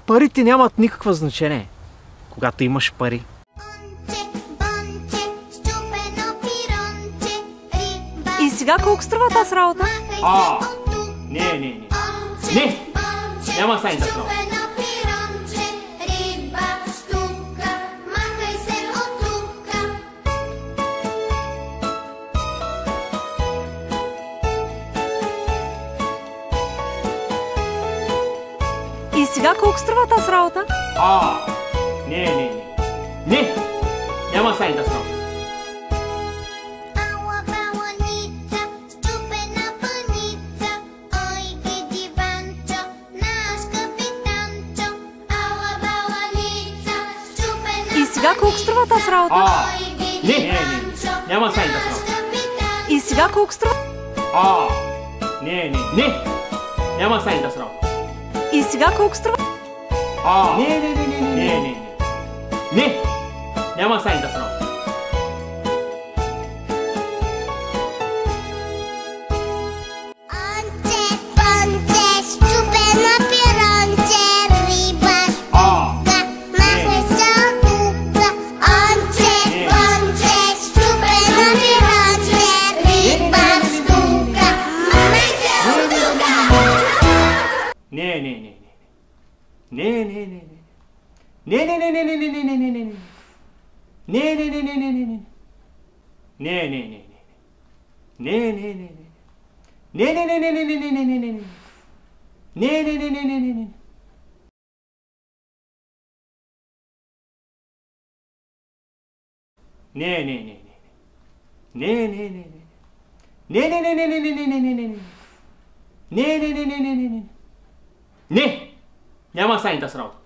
Парите нямат никакво значение, когато имаш пари. И сега колко струва тази работа? Не. Няма сайн да струва. И сега колко струва тази работа? Не. Няма сайн да струва. И сега колко струва тази работа? Не. Няма сайн да струва. И сега колко струва? Не. Няма сайн да струва. И сега колко струва? Не. Няма сайн да струва. Не, няма сайн да сработа.